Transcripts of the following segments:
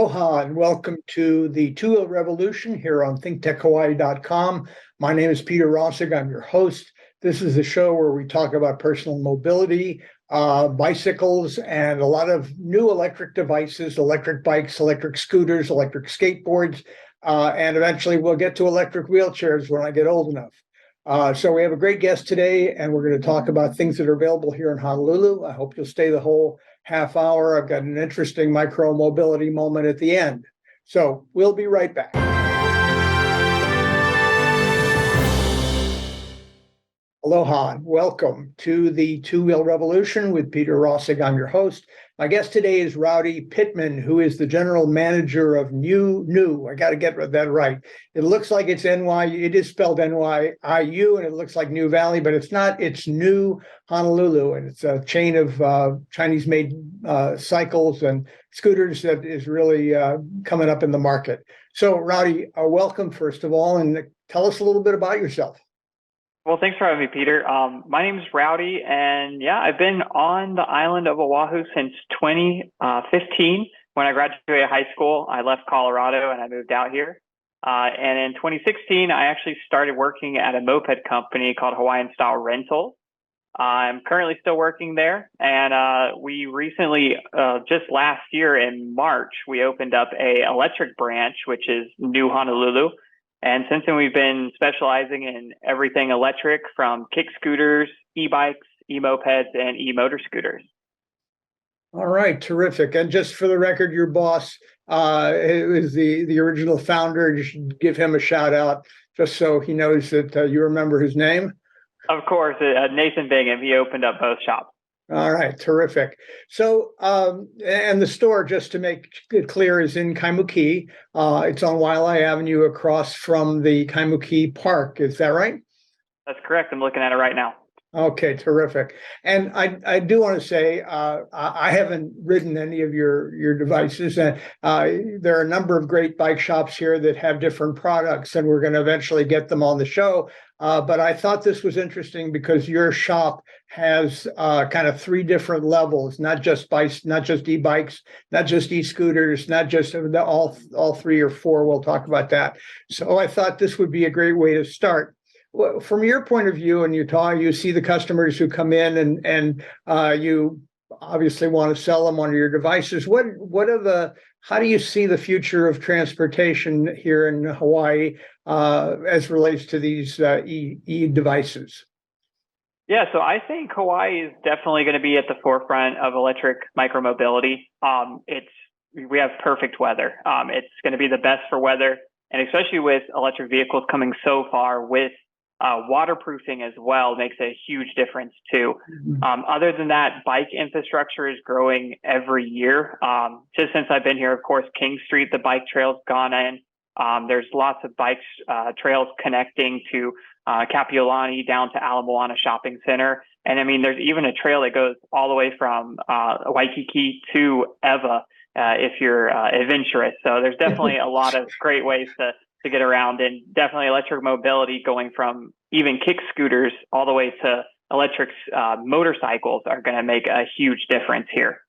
Aloha and welcome to the Two-Wheel Revolution here on ThinkTechHawaii.com. My name is Peter Rosegg. I'm your host. This is a show where we talk about personal mobility, bicycles, and a lot of new electric devices, electric bikes, electric scooters, electric skateboards, and eventually we'll get to electric wheelchairs when I get old enough. So we have a great guest today, and we're going to talk about things that are available here in Honolulu. I hope you'll stay the whole half hour. I've got an interesting micro mobility moment at the end. So we'll be right back. Aloha and welcome to the Two-Wheel Revolution with Peter Rosegg. I'm your host. My guest today is Rowdy Pitman, who is the general manager of Niu. I got to get that right. It looks like it's NY. It is spelled NYIU, and it looks like New Valley, but it's not. It's Niu Honolulu, and it's a chain of Chinese-made cycles and scooters that is really coming up in the market. So, Rowdy, welcome first of all, and tell us a little bit about yourself. Well, thanks for having me, Peter. My name is Rowdy, and yeah, I've been on the island of Oahu since 2015. When I graduated high school, I left Colorado and I moved out here. And in 2016, I actually started working at a moped company called Hawaiian Style Rental. I'm currently still working there, and we recently, just last year in March, we opened up a electric branch, which is Niu Honolulu. And since then, we've been specializing in everything electric, from kick scooters, e-bikes, e-mopeds, and e-motor scooters. All right, terrific. And just for the record, your boss is the original founder. You should give him a shout out just so he knows that you remember his name. Of course, Nathan Bingham. He opened up both shops. All right, terrific. So, and the store, just to make it clear, is in Kaimuki. It's on Waialae Avenue across from the Kaimuki Park. Is that right? That's correct. I'm looking at it right now. Okay, terrific. And I do want to say I haven't ridden any of your devices, and there are a number of great bike shops here that have different products, and we're going to eventually get them on the show. But I thought this was interesting because your shop has kind of three different levels, not just bikes, not just e-bikes, not just e-scooters, not just all three or four. We'll talk about that. So I thought this would be a great way to start. Well, from your point of view, and you see the customers who come in, and you obviously want to sell them on your devices. How do you see the future of transportation here in Hawaii as relates to these e-devices? Yeah, so I think Hawaii is definitely going to be at the forefront of electric micromobility. We have perfect weather. It's going to be the best for weather, and especially with electric vehicles coming so far with waterproofing as well makes a huge difference too. Mm-hmm. Other than that, bike infrastructure is growing every year. Just since I've been here, of course, King Street, the bike trail's gone in. There's lots of bike trails connecting to Kapiolani down to Ala Moana Shopping Center. And I mean, there's even a trail that goes all the way from Waikiki to Ewa if you're adventurous. So there's definitely a lot of great ways to get around, and definitely electric mobility going from even kick scooters all the way to electric motorcycles are going to make a huge difference here.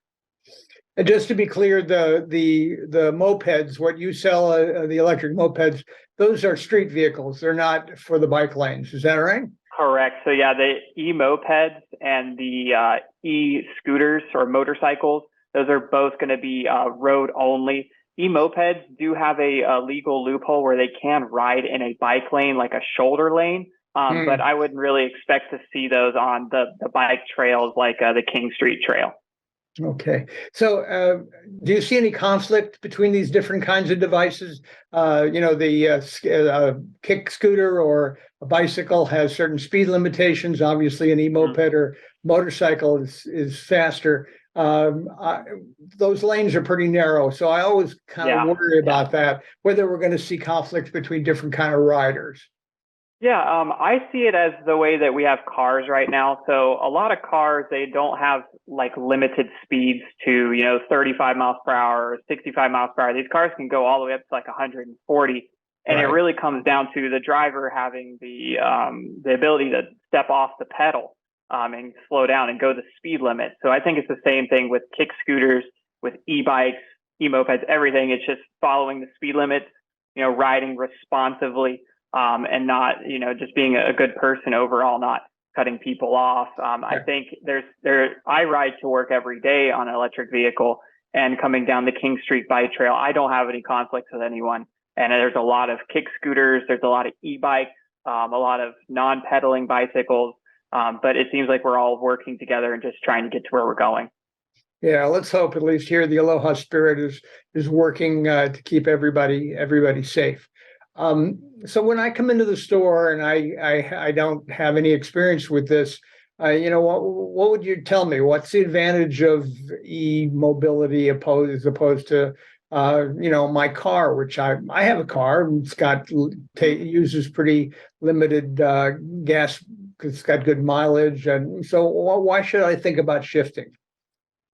And just to be clear, the mopeds, what you sell, the electric mopeds, those are street vehicles. They're not for the bike lanes. Is that right? Correct. So yeah, the e-mopeds and the e-scooters or motorcycles, those are both going to be road only. E-mopeds do have a legal loophole where they can ride in a bike lane, like a shoulder lane, but I wouldn't really expect to see those on the bike trails like the King Street Trail. Okay. So do you see any conflict between these different kinds of devices? The kick scooter or a bicycle has certain speed limitations. Obviously, an e-moped or motorcycle is faster. Those lanes are pretty narrow, so I always kind of worry about that, whether we're going to see conflicts between different kind of riders. Yeah, I see it as the way that we have cars right now. So a lot of cars, they don't have like limited speeds to 35 miles per hour or 65 miles per hour. These cars can go all the way up to like 140, and It really comes down to the driver having the ability to step off the pedal and slow down and go the speed limit. So I think it's the same thing with kick scooters, with e-bikes, e-mopeds, everything. It's just following the speed limits, riding responsively, and not, just being a good person overall, not cutting people off. I think I ride to work every day on an electric vehicle, and coming down the King Street bike trail, I don't have any conflicts with anyone. And there's a lot of kick scooters, there's a lot of e-bikes, a lot of non-pedaling bicycles. But it seems like we're all working together and just trying to get to where we're going. Yeah, let's hope at least here the Aloha spirit is working to keep everybody safe. So when I come into the store and I don't have any experience with this, what would you tell me? What's the advantage of e-mobility as opposed to my car, which I have a car, and uses pretty limited gas because it's got good mileage, and so why should I think about shifting?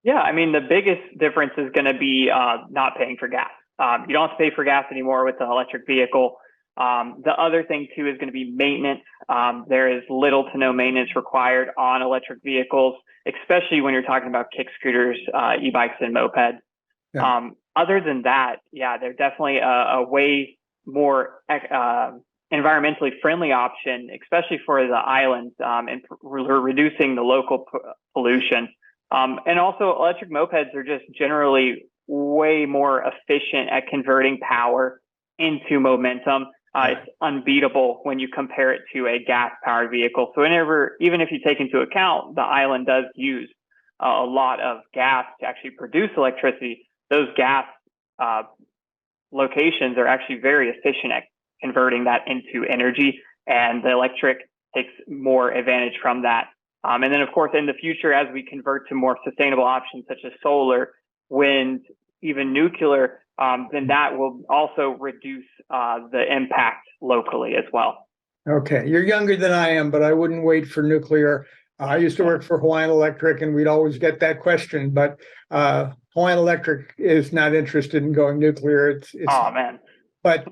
Yeah, I mean, the biggest difference is going to be not paying for gas. You don't have to pay for gas anymore with the electric vehicle. The other thing too is going to be maintenance. There is little to no maintenance required on electric vehicles, especially when you're talking about kick scooters, e-bikes, and mopeds. Yeah. Other than that, yeah, they're definitely a way more environmentally friendly option, especially for the islands, and reducing the local pollution. And also, electric mopeds are just generally way more efficient at converting power into momentum. It's unbeatable when you compare it to a gas-powered vehicle. So even if you take into account the island does use a lot of gas to actually produce electricity, those gas locations are actually very efficient at converting that into energy, and the electric takes more advantage from that. And then, of course, in the future, as we convert to more sustainable options such as solar, wind, even nuclear, then that will also reduce the impact locally as well. Okay, you're younger than I am, but I wouldn't wait for nuclear. I used to work for Hawaiian Electric, and we'd always get that question, but Hawaiian Electric is not interested in going nuclear. Oh, man. But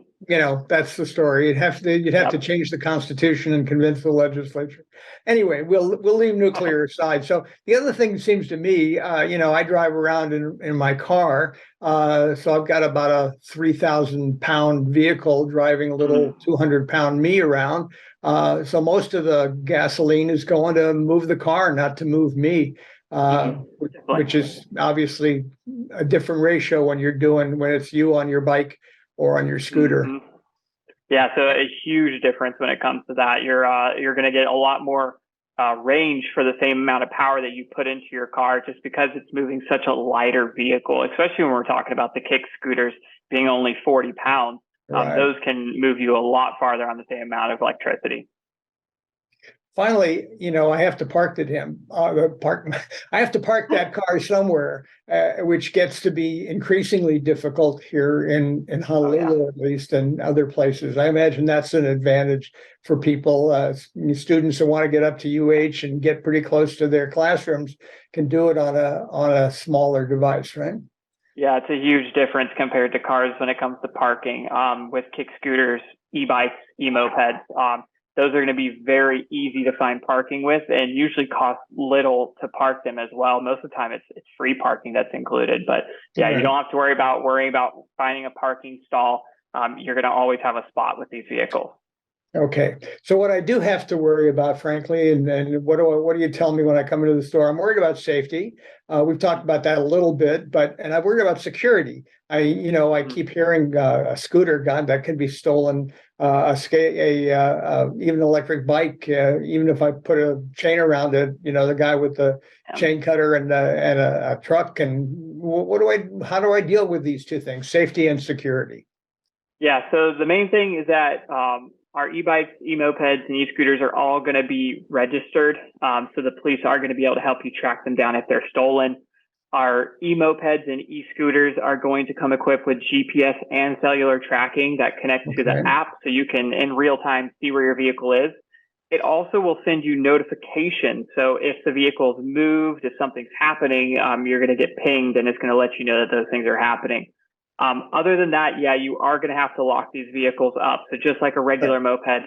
that's the story. You'd have to change the Constitution and convince the legislature. Anyway, we'll leave nuclear aside. So the other thing seems to me, I drive around in my car, so I've got about a 3,000-pound vehicle driving a little 200-pound me around. So most of the gasoline is going to move the car, not to move me, which is obviously a different ratio when it's you on your bike or on your scooter. Mm-hmm. Yeah, so a huge difference when it comes to that. You're going to get a lot more range for the same amount of power that you put into your car, just because it's moving such a lighter vehicle, especially when we're talking about the kick scooters being only 40 pounds. Right. Those can move you a lot farther on the same amount of electricity. Finally, I have to park I have to park that car somewhere, which gets to be increasingly difficult here in Honolulu, at least, and other places. I imagine that's an advantage for people. Students that want to get up to UH and get pretty close to their classrooms can do it on a smaller device, right? Yeah, it's a huge difference compared to cars when it comes to parking. With kick scooters, e-bikes, e-mopeds, those are going to be very easy to find parking with, and usually cost little to park them as well. Most of the time, it's free parking that's included. But yeah, You don't have to worry about finding a parking stall. You're going to always have a spot with these vehicles. Okay, so what I do have to worry about, frankly, and what do you tell me when I come into the store? I'm worried about safety. We've talked about that a little bit, and I'm worried about security. I keep hearing a scooter gun that can be stolen, even an electric bike. Even if I put a chain around it, the guy with the chain cutter and a truck. And how do I deal with these two things, safety and security? Yeah, so the main thing is that our e-bikes, e-mopeds, and e-scooters are all going to be registered. So the police are going to be able to help you track them down if they're stolen. Our e-mopeds and e-scooters are going to come equipped with GPS and cellular tracking that connects to the app, so you can in real time see where your vehicle is. It also will send you notifications. So if the vehicle is moved, if something's happening, you're going to get pinged, and it's going to let you know that those things are happening. Other than that, yeah, you are going to have to lock these vehicles up. So just like a regular moped,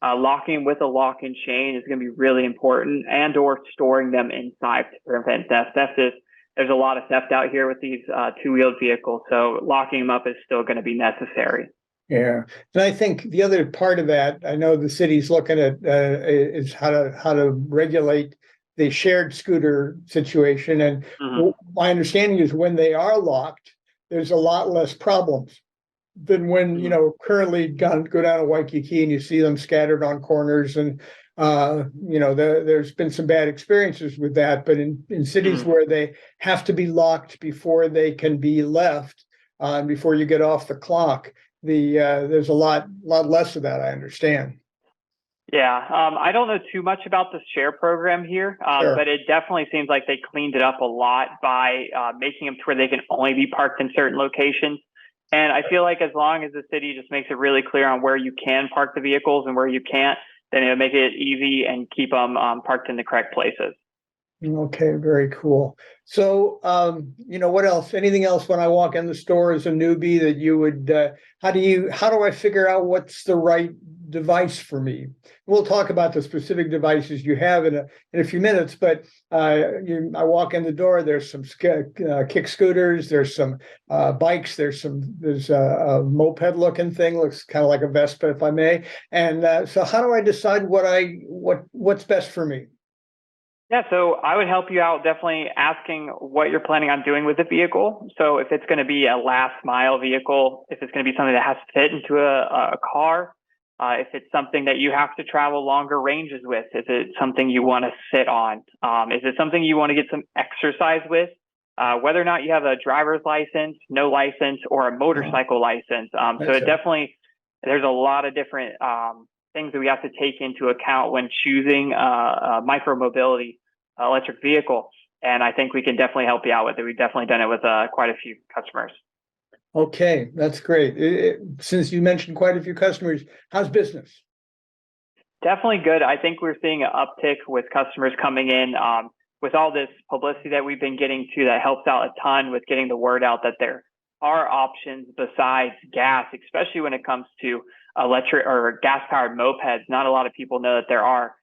locking with a lock and chain is going to be really important, and or storing them inside to prevent theft. Theft is there's a lot of theft out here with these two-wheeled vehicles. So locking them up is still going to be necessary. Yeah, and I think the other part of that, I know the city's looking at is how to regulate the shared scooter situation. And my understanding is when they are locked, there's a lot less problems than when, currently go down to Waikiki and you see them scattered on corners. And, there's been some bad experiences with that. But in cities where they have to be locked before they can be left, before you get off the clock, there's a lot less of that, I understand. Yeah, I don't know too much about the share program here, Sure. but it definitely seems like they cleaned it up a lot by making them to where they can only be parked in certain locations. And I feel like as long as the city just makes it really clear on where you can park the vehicles and where you can't, then it'll make it easy and keep them parked in the correct places. Okay, very cool. So, what else? Anything else when I walk in the store as a newbie that you would, how do I figure out what's the right device for me? We'll talk about the specific devices you have in a few minutes, but I walk in the door, there's some kick scooters, there's some bikes, there's a moped looking thing, looks kind of like a Vespa, if I may. And so how do I decide what's best for me? Yeah, so I would help you out definitely asking what you're planning on doing with the vehicle. So if it's going to be a last mile vehicle, if it's going to be something that has to fit into a car, if it's something that you have to travel longer ranges with, is it something you want to sit on? Is it something you want to get some exercise with? Whether or not you have a driver's license, no license, or a motorcycle license. So it definitely, there's a lot of different things that we have to take into account when choosing a micromobility electric vehicle. And I think we can definitely help you out with it. We've definitely done it with quite a few customers. Okay, that's great. Since you mentioned quite a few customers, how's business? Definitely good. I think we're seeing an uptick with customers coming in with all this publicity that we've been getting too. That helps out a ton with getting the word out that there are options besides gas, especially when it comes to electric or gas-powered mopeds. Not a lot of people know that there are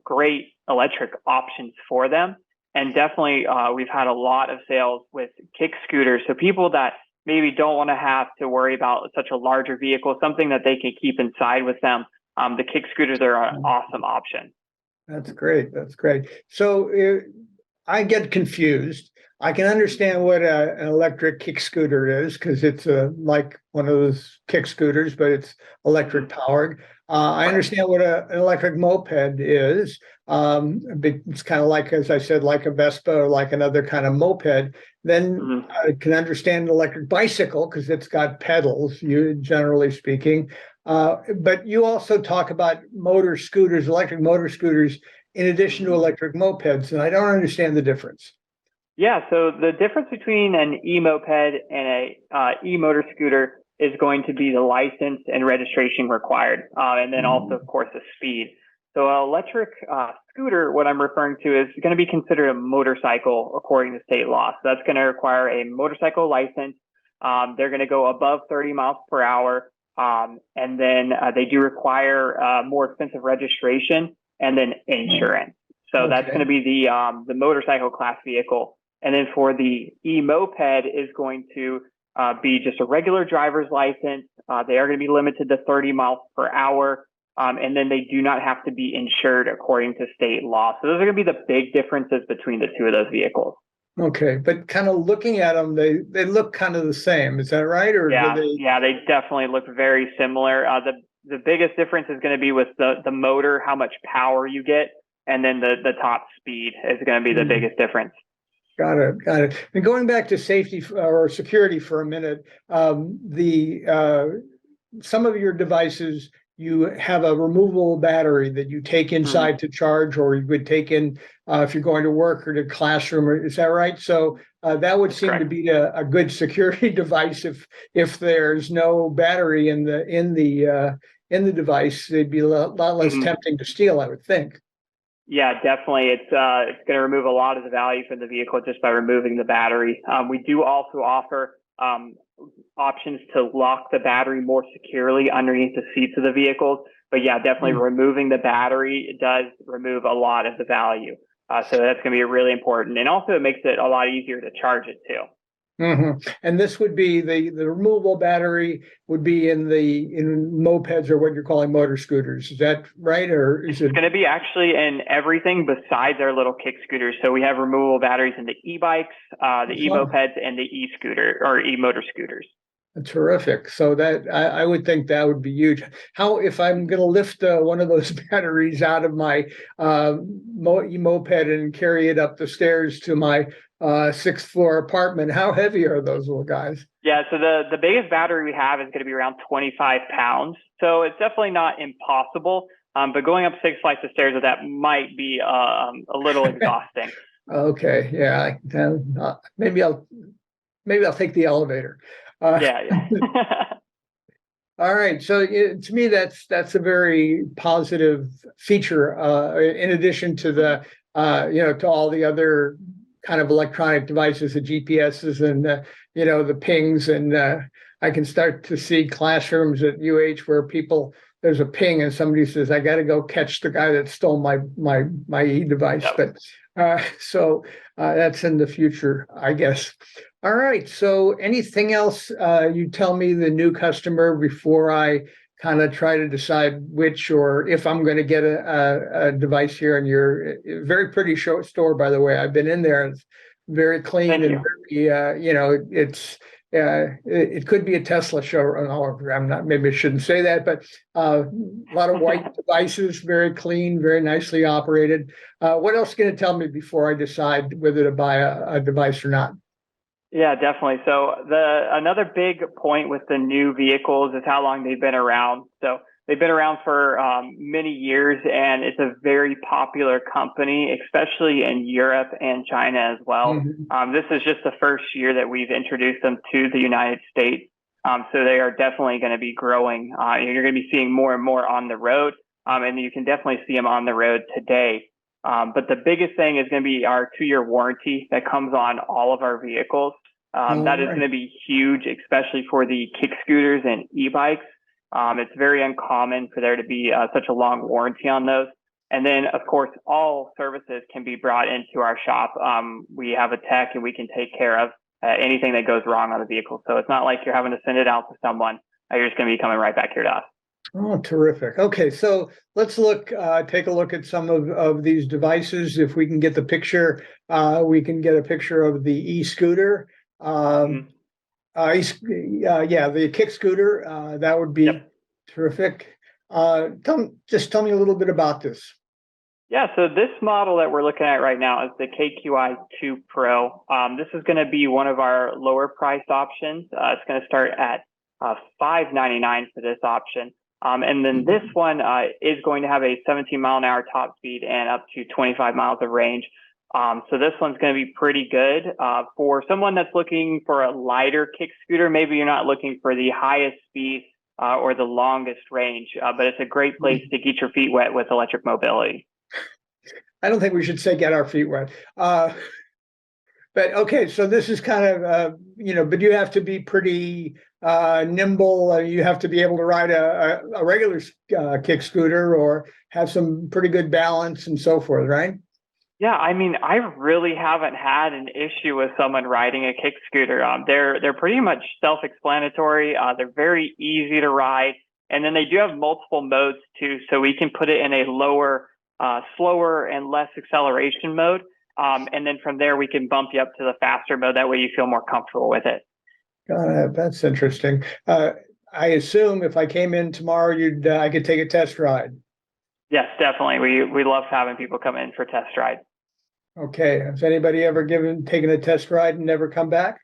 great electric options for them. And definitely we've had a lot of sales with kick scooters. So people that maybe don't want to have to worry about such a larger vehicle, something that they can keep inside with them. The kick scooters are an awesome option. That's great. That's great. So I get confused. I can understand what an electric kick scooter is because it's like one of those kick scooters, but it's electric powered. I understand what an electric moped is. It's kind of like, as I said, like a Vespa or like another kind of moped. Then I can understand an electric bicycle because it's got pedals, generally speaking. But you also talk about motor scooters, electric motor scooters, in addition to electric mopeds, and I don't understand the difference. Yeah, so the difference between an e-moped and a e-motor scooter is going to be the license and registration required, and then also, of course, the speed. So an electric scooter, what I'm referring to, is going to be considered a motorcycle according to state law. So that's going to require a motorcycle license. They're going to go above 30 miles per hour, and then they do require more expensive registration and then insurance. So that's going to be the motorcycle class vehicle. And then for the e-moped is going to be just a regular driver's license. They are going to be limited to 30 miles per hour. And then they do not have to be insured according to state law. So those are going to be the big differences between the two of those vehicles. Okay, but kind of looking at them, they look kind of the same. Is that right? Or yeah, they definitely look very similar. The biggest difference is going to be with the motor, how much power you get, and then the top speed is going to be the biggest difference. Got it. And going back to safety or security for a minute, some of your devices, you have a removable battery that you take inside to charge, or you would take in if you're going to work or to classroom. Is that right? So that would seem to be a good security device. If there's no battery in the device, it'd be a lot less tempting to steal, I would think. Yeah, definitely. It's going to remove a lot of the value from the vehicle just by removing the battery. We do also offer options to lock the battery more securely underneath the seats of the vehicles. But yeah, definitely removing the battery does remove a lot of the value. So that's going to be really important. And also it makes it a lot easier to charge it too. And this would be the removable battery would be in mopeds, or what you're calling motor scooters. Is that right? Or is it going to be actually in everything besides our little kick scooters? So we have removable batteries in the e-bikes, the e-mopeds, and the e-scooter or e-motor scooters. Terrific. So that I would think that would be huge. How, if I'm going to lift one of those batteries out of my moped and carry it up the stairs to my 6th floor apartment, how heavy are those little guys? Yeah, so the biggest battery we have is going to be around 25 pounds. So it's definitely not impossible. But going up 6 flights of stairs with that might be a little exhausting. Okay, yeah. Maybe I'll take the elevator. Yeah. All right. So to me, that's a very positive feature. In addition to the to all the other kind of electronic devices, the GPSs and the pings, and I can start to see classrooms at UH where there's a ping and somebody says, "I got to go catch the guy that stole my e-device." Yep. But so that's in the future, I guess. All right. So anything else you tell me the new customer before I kind of try to decide which, or if I'm going to get a device here? And you're a very pretty store, by the way. I've been in there. It's very clean. Thank and you. very, it could be a Tesla show. I'm not, maybe I shouldn't say that, but a lot of white devices, very clean, very nicely operated. What else can you tell me before I decide whether to buy a device or not? Yeah, definitely. So another big point with the new vehicles is how long they've been around. So they've been around for many years, and it's a very popular company, especially in Europe and China as well. Mm-hmm. This is just the first year that we've introduced them to the United States. So they are definitely going to be growing. You're going to be seeing more and more on the road, and you can definitely see them on the road today. But the biggest thing is going to be our 2-year warranty that comes on all of our vehicles. That is going to be huge, especially for the kick scooters and e-bikes. It's very uncommon for there to be such a long warranty on those. And then, of course, all services can be brought into our shop. We have a tech, and we can take care of anything that goes wrong on the vehicle. So it's not like you're having to send it out to someone. You're just going to be coming right back here to us. Oh, terrific. Okay, so let's take a look at some of these devices. If we can get the picture, we can get a picture of the e-scooter. The kick scooter, that would be terrific. Just tell me a little bit about this. Yeah, so this model that we're looking at right now is the KQi 2 Pro. This is going to be one of our lower priced options. It's going to start at $599 for this option. And then this one is going to have a 17-mile-an-hour top speed and up to 25 miles of range. So this one's going to be pretty good. For someone that's looking for a lighter kick scooter, maybe you're not looking for the highest speed or the longest range, but it's a great place to get your feet wet with electric mobility. I don't think we should say get our feet wet. But okay, so this is kind of, but you have to be pretty nimble. You have to be able to ride a regular kick scooter or have some pretty good balance and so forth, right? Yeah, I mean, I really haven't had an issue with someone riding a kick scooter. They're pretty much self-explanatory. They're very easy to ride, and then they do have multiple modes too. So we can put it in a lower, slower, and less acceleration mode. And then from there, we can bump you up to the faster mode. That way you feel more comfortable with it. That's interesting. I assume if I came in tomorrow, I could take a test ride. Yes, definitely. We love having people come in for test ride. Okay. Has anybody ever taken a test ride and never come back?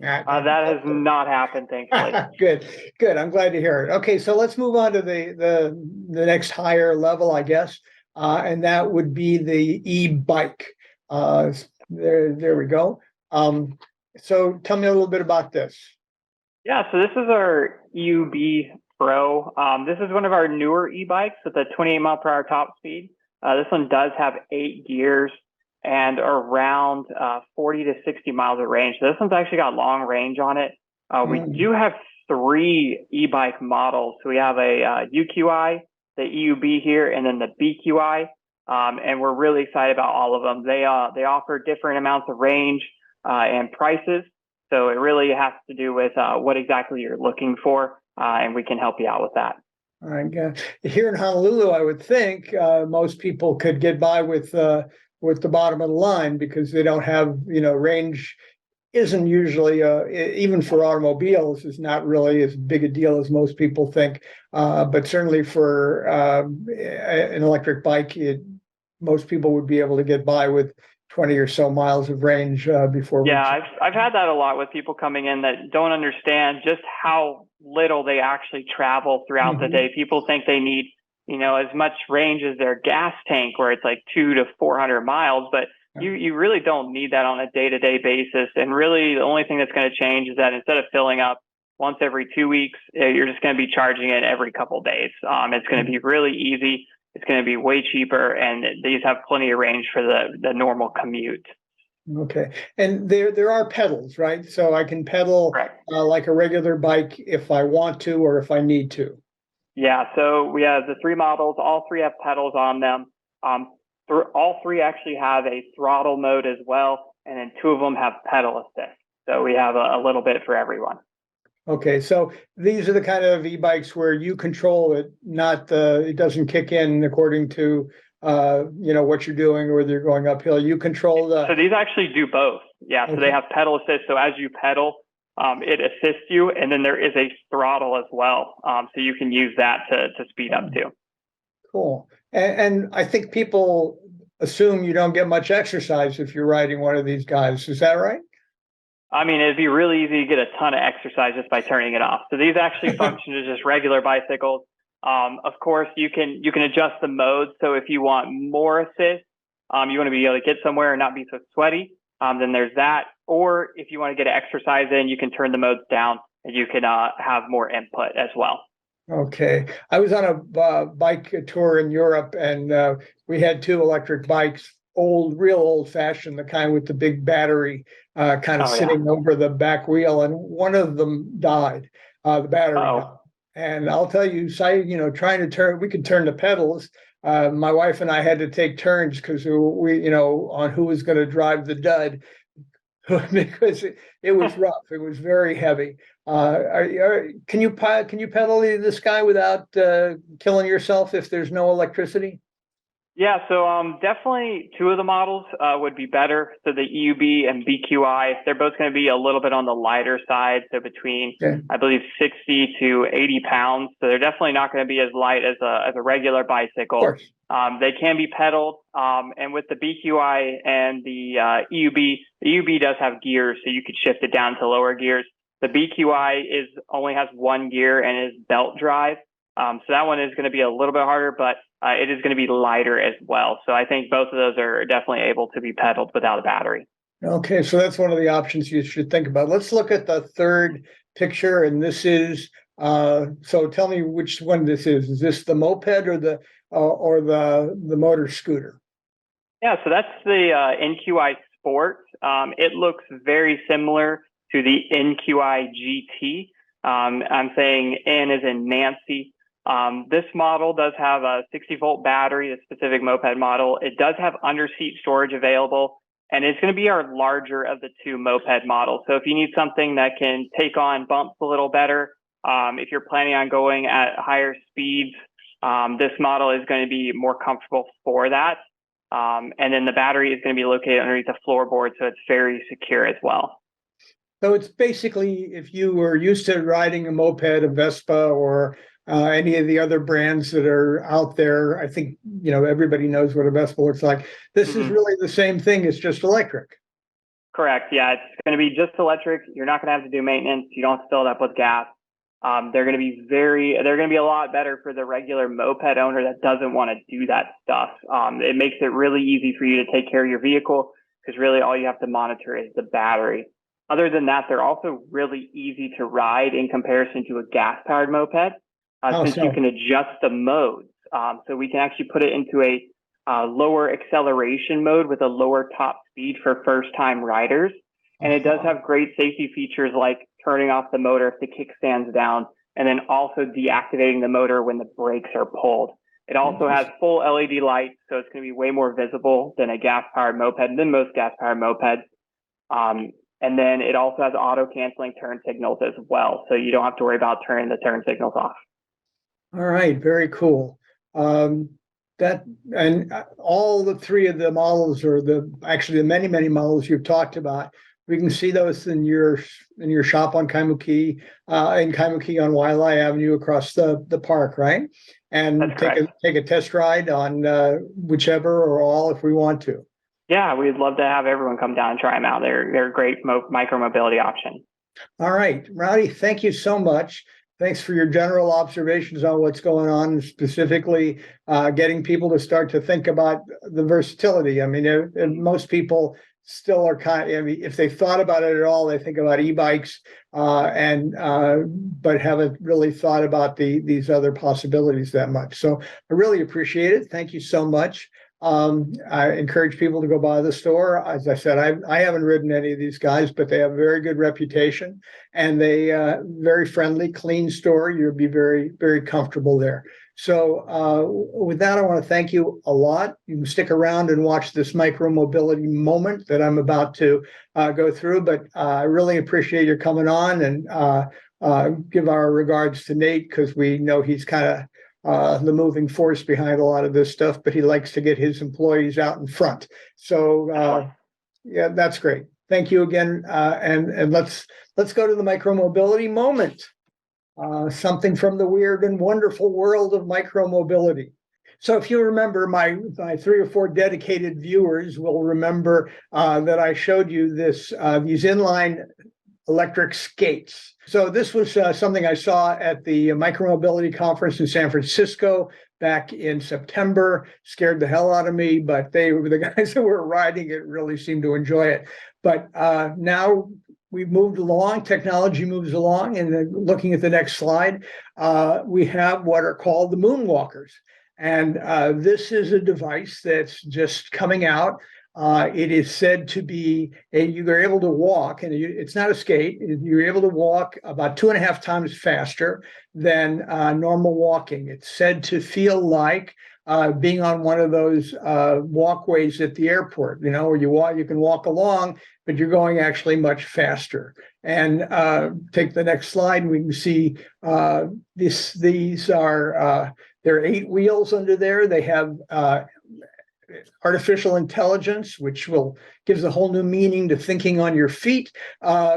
That has not happened, thankfully. Good. I'm glad to hear it. Okay, so let's move on to the next higher level, I guess, and that would be the e-bike. There we go. So tell me a little bit about this. Yeah, so this is our EUB Pro. This is one of our newer e-bikes with a 28 mile per hour top speed. This one does have 8 gears and around 40 to 60 miles of range. So this one's actually got long range on it. We do have 3 e-bike models. So we have a UQi, the EUB here, and then the BQi. and we're really excited about all of them. They offer different amounts of range and prices, so it really has to do with what exactly you're looking for, and we can help you out with that. All right. Here in Honolulu, I would think most people could get by with the bottom of the line because they don't have, range isn't usually, even for automobiles, is not really as big a deal as most people think. But certainly for an electric bike, most people would be able to get by with 20 or so miles of range before. Yeah, I've had that a lot with people coming in that don't understand just how little they actually travel throughout the day. People think they need, as much range as their gas tank, where it's like 200 to 400 miles, but you really don't need that on a day-to-day basis. And really, the only thing that's going to change is that instead of filling up once every 2 weeks, you're just going to be charging it every couple of days. It's going to be really easy. It's going to be way cheaper, and these have plenty of range for the normal commute. Okay, and there are pedals, right? So I can pedal like a regular bike if I want to or if I need to. Yeah, so we have the 3 models. All 3 have pedals on them. All 3 actually have a throttle mode as well, and then 2 of them have pedal assist. So we have a little bit for everyone. Okay, so these are the kind of e-bikes where you control it, not it doesn't kick in according to what you're doing, or whether you're going uphill. You control the. So these actually do both. Yeah, so they have pedal assist. So as you pedal, it assists you, and then there is a throttle as well. So you can use that to speed up too. Cool. And I think people assume you don't get much exercise if you're riding one of these guys. Is that right? I mean, it'd be really easy to get a ton of exercise just by turning it off. So these actually function as just regular bicycles. Of course, you can adjust the modes. So if you want more assist, you want to be able to get somewhere and not be so sweaty, then there's that. Or if you want to get exercise in, you can turn the modes down and you can have more input as well. Okay. I was on a bike tour in Europe, and we had 2 electric bikes, real old fashioned, the kind with the big battery sitting over the back wheel, and one of them died. The battery died. And I'll tell you, trying to turn, we could turn the pedals. My wife and I had to take turns because we, on who was going to drive the dud, because it was rough. It was very heavy. Can you pedal this guy without killing yourself if there's no electricity? Yeah, so definitely 2 of the models would be better. So the EUB and BQI, they're both going to be a little bit on the lighter side. So between, I believe, 60 to 80 pounds. So they're definitely not going to be as light as a regular bicycle. Of course. They can be pedaled. And with the BQI and the EUB does have gears, so you could shift it down to lower gears. The BQI only has 1 gear and is belt drive. So that one is going to be a little bit harder, but it is going to be lighter as well. So I think both of those are definitely able to be pedaled without a battery. Okay, so that's one of the options you should think about. Let's look at the third picture, and this is, so tell me which one this is. Is this the moped or the motor scooter? Yeah, so that's the NQI Sport. It looks very similar to the NQI GT. I'm saying N as in Nancy. This model does have a 60-volt battery, the specific moped model. It does have under-seat storage available, and it's going to be our larger of the 2 moped models. So if you need something that can take on bumps a little better, if you're planning on going at higher speeds, this model is going to be more comfortable for that. And then the battery is going to be located underneath the floorboard, so it's very secure as well. So it's basically, if you were used to riding a moped, a Vespa, or any of the other brands that are out there, I think, everybody knows what a Vespa looks like. This is really the same thing. It's just electric. Correct. Yeah, it's going to be just electric. You're not going to have to do maintenance. You don't have to fill it up with gas. They're going to be a lot better for the regular moped owner that doesn't want to do that stuff. It makes it really easy for you to take care of your vehicle, because really all you have to monitor is the battery. Other than that, they're also really easy to ride in comparison to a gas-powered moped, since you can adjust the modes. So we can actually put it into a lower acceleration mode with a lower top speed for first-time riders. And it does have great safety features like turning off the motor if the kickstand's down, and then also deactivating the motor when the brakes are pulled. It also has full LED lights, so it's going to be way more visible than a gas-powered moped, than most gas-powered mopeds. And then it also has auto-canceling turn signals as well, so you don't have to worry about turning the turn signals off. All right, very cool. All the three of the models, or actually the many models you've talked about, we can see those in your shop on Kaimuki, in Kaimuki on Wailea Avenue across the park, right? And take a test ride on whichever or all if we want to. Yeah, we'd love to have everyone come down and try them out. They're a great micro-mobility option. All right, Rowdy, thank you so much. Thanks for your general observations on what's going on, specifically getting people to start to think about the versatility. I mean, most people still are if they thought about it at all, they think about e-bikes, but haven't really thought about these other possibilities that much. So I really appreciate it. Thank you so much. I encourage people to go by the store. As I said, I haven't ridden any of these guys, but they have a very good reputation, and they very friendly, clean store. You'll be very, very comfortable there. So with that, I want to thank you a lot. You can stick around and watch this micro-mobility moment that I'm about to go through, but I really appreciate your coming on, and give our regards to Nate, because we know he's kind of the moving force behind a lot of this stuff, but he likes to get his employees out in front. So yeah, that's great. Thank you again. And let's go to the micro-mobility moment. Something from the weird and wonderful world of micro-mobility. So if you remember, my 3 or 4 dedicated viewers will remember that I showed you these inline electric skates. So this was something I saw at the Micromobility Conference in San Francisco back in September. Scared the hell out of me, but they were the guys that were riding it really seemed to enjoy it. But now we've moved along, technology moves along, and then looking at the next slide, we have what are called the moonwalkers. And this is a device that's just coming out. It is said to be you're able to walk, and it's not a skate. You're able to walk about 2.5 times faster than normal walking. It's said to feel like being on one of those walkways at the airport, where you can walk along, but you're going actually much faster. And take the next slide, and we can see these are there are 8 wheels under there. They have artificial intelligence, which gives a whole new meaning to thinking on your feet,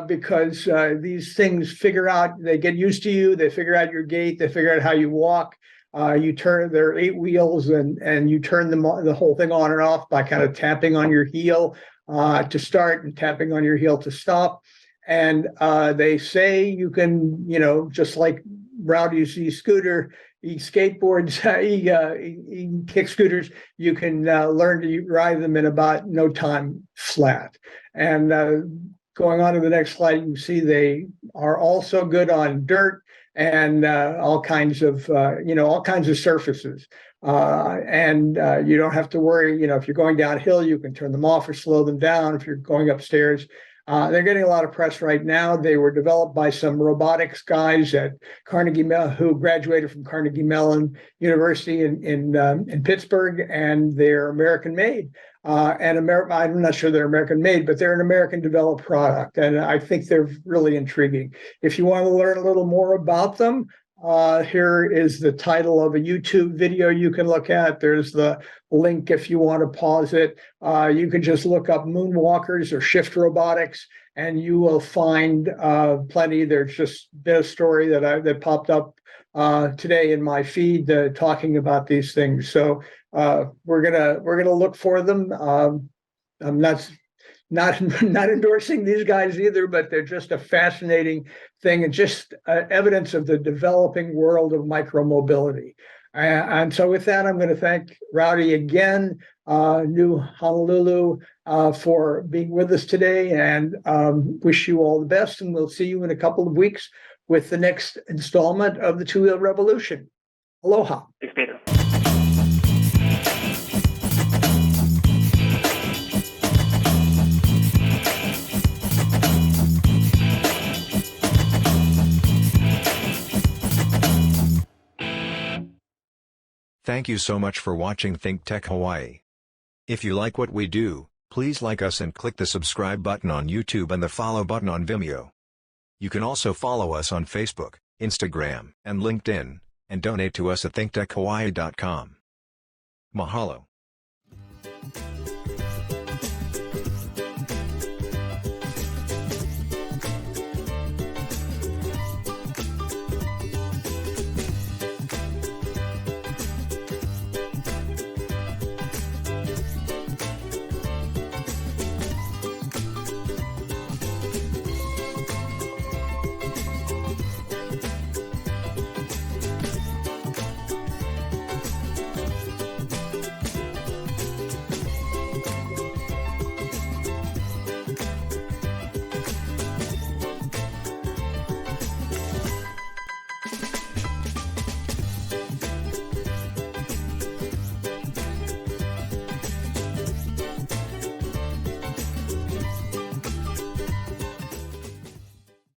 because these things they get used to you, they figure out your gait, they figure out how you walk. There are 8 wheels, and you turn the whole thing on and off by kind of tapping on your heel to start and tapping on your heel to stop. And they say you can, just like Rowdy's e-scooter, e-skateboards, e-kick scooters, you can learn to ride them in about no time flat. And going on to the next slide, you can see they are also good on dirt and all kinds of surfaces. And you don't have to worry, if you're going downhill, you can turn them off or slow them down. If you're going upstairs, they're getting a lot of press right now. They were developed by some robotics guys at Carnegie Mellon, who graduated from Carnegie Mellon University in Pittsburgh, and they're American made. I'm not sure they're American made, but they're an American developed product, and I think they're really intriguing. If you want to learn a little more about them, here is the title of a YouTube video you can look at. There's the link if you want to pause it. You can just look up moonwalkers or shift robotics, and you will find plenty. There's just been a story that popped up today in my feed talking about these things. So we're gonna look for them. I'm not endorsing these guys either, but they're just a fascinating thing, and just evidence of the developing world of micromobility. And so with that, I'm going to thank Rowdy again, Niu Honolulu, for being with us today, and wish you all the best. And we'll see you in a couple of weeks with the next installment of the Two-Wheel Revolution. Aloha. Thanks, Peter. Thank you so much for watching ThinkTech Hawaii. If you like what we do, please like us and click the subscribe button on YouTube and the follow button on Vimeo. You can also follow us on Facebook, Instagram, and LinkedIn, and donate to us at thinktechhawaii.com. Mahalo.